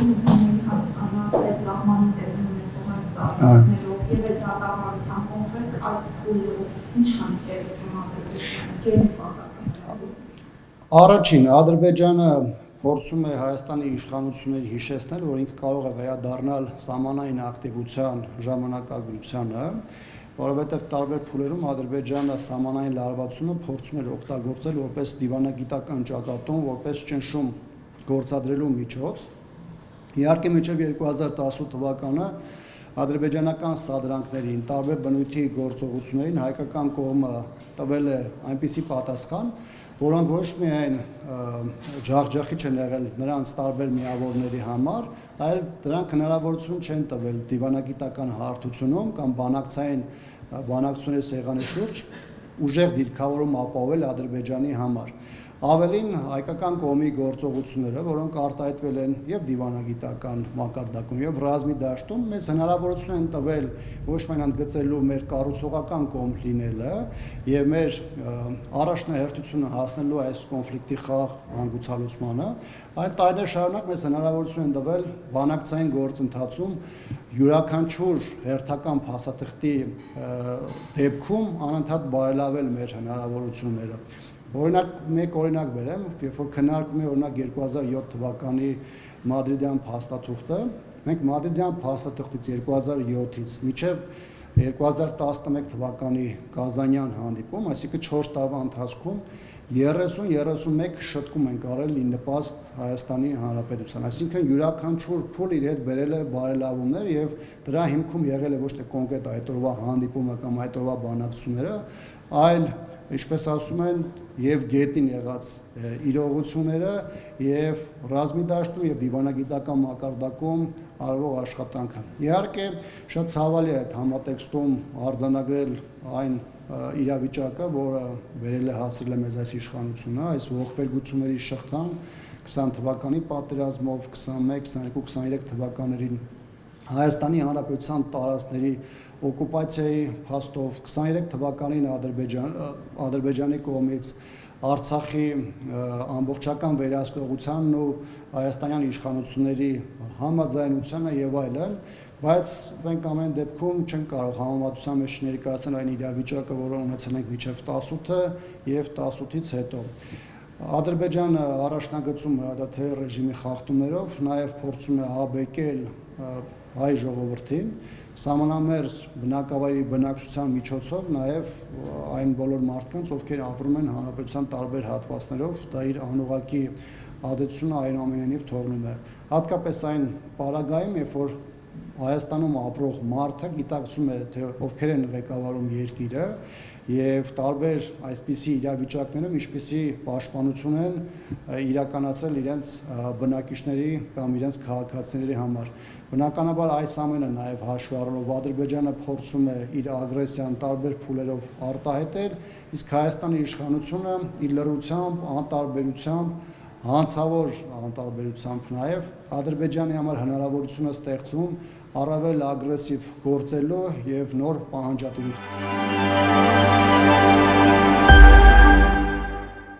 օգնությունների հասկանալ այս սահմանի տեղում ունեցող այս սահմաններով եւ այդ դատավարության կոնկրետ այս փուլով ինչ խնդիրներ ունի Ադրբեջանը, գերի պատասխանը։ Առաջին Ադրբեջանը փորձում է Հայաստանի իշխանությունների հիշեցնել, որ ինքը կարող է վերադառնալ սահմանային ակտիվության ժամանակագրությանը, որովհետև տարբեր փուլերում Ադրբեջանը սահմանային լարվածությունը փորձում էր օգտագործել որպես դիվանագիտական ճակատում, որպես ճնշում գործադրելու միջոց։ Իհարկե մինչև 2018 թվականը ադրբեջանական սադրանքներին, տարբեր բնույթի գործողություններին հայկական կողմը տվել է այնպիսի պատասխան, որոնք ոչ միայն ջախջախիչ են եղել նրանց տարբեր միավորների համար, այլ դրանք հնարավորություն չեն տվել դիվանագիտական հարթությունում կամ բանակցությունների սեղանի շուրջ ուժեղ դիրքավորում ապահովել Ադրբեջանի համար։ Ավելին հայկական կողմի գործողությունները, որոնք արտահայտվել են եւ դիվանագիտական մակարդակում եւ ռազմի դաշտում, մեզ հնարավորություն են տվել ոչ միայն ընդգծելու մեր կառուցողական կողմ լինելը եւ մեր առաջնահերթությունը հասնելու այս կոնֆլիկտի խաղաղ հանգուցալուծմանը, այլ տարիներ շարունակ մեզ հնարավորություն են տվել բանակցային գործընթացում յուրաքանչյուր հերթական փաստաթղթի դեպքում անընդհատ բարելավել մեր հնարավորությունները։ Մեկ օրինակ բերեմ, երբ որ քննարկում է օրինակ 2007 թվականի Մադրիդյան փաստաթուղթը, մենք Մադրիդյան փաստաթղթից 2007-ից մինչև 2011 թվականի Կազանյան հանդիպում, այսինքն 4 տարվա ընթացքում 30-31 շտկում ենք արել ի նպաստ Հայաստանի Հանրապետության, այսինքն յուրաքանչյուր փուլ իր հետ բերել է բարելավումներ եւ դրա հիմքում եղել է ոչ թե կոնկրետ այդ օրվա հանդիպումը կամ այդ օրվա բանակցությունները, այլ ինչպես ասում են, եւ գետին եղած իրողությունները եւ ռազմի դաշտում եւ դիվանագիտական մակարդակում արվող աշխատանքը։ Իհարկե, շատ ցավալի է այդ համատեքստում արձանագրել այն իրավիճակը, որը վերել է հասրել է մեզ այս իշխանությունը, այս ողբերգությունների շղթան 20 թվականի պատերազմով, 21, 22, 23 թվականներին Հայաստանի Հանրապետության տարածքների օկուպացիայի փաստով 23 թվականին Ադրբեջանի կողմից Արցախի ամբողջական վերահսկողությանն ու հայաստանյան իշխանությունների համաձայնությանը եւ այլն, բայց մենք ամեն դեպքում չենք կարող համեմատության մեջ ներկայացնել այն իրավիճակը, որը ունեցել ենք մինչև 18-ը եւ 18-ից հետո։ Ադրբեջանը առաջնագծում հրադադարի ռեժիմի խախտումներով նաեւ փորձում է աբեկել հայ ժողովրդին, սահմանամերձ բնակավայրի բնակչության միջոցով նաև այն բոլոր մարդկանց, ովքեր ապրում են հանրապետության տարբեր հատվածներով, դա իր անուղղակի ազդեցությունը այնուամենայնիվ թողնում է։ Հատկապես այն պարագայում, երբ որ Հայաստանում ապրող մարդը գիտակցում է, թե ովքեր են ղեկավարում երկիրը եւ տարբեր այսպիսի իրավիճակներում ինչպիսի պաշտպանություն են իրականացրել իրենց բնակիչների կամ իրենց քաղաքացիների համար։ Բնականաբար այս ամենը նաև հաշվի առնելով Ադրբեջանը փորձում է իր ագրեսիան տարբեր փուլերով արտահայտել, իսկ Հայաստանի իշխանությունը իր լռությամբ, անտարբերությամբ, հանցավոր անտարբերությամբ նաև Ադրբեջանի համար հնարավորություն է ստեղծում առավել ագրեսիվ գործելու եւ նոր պահանջատիրություն։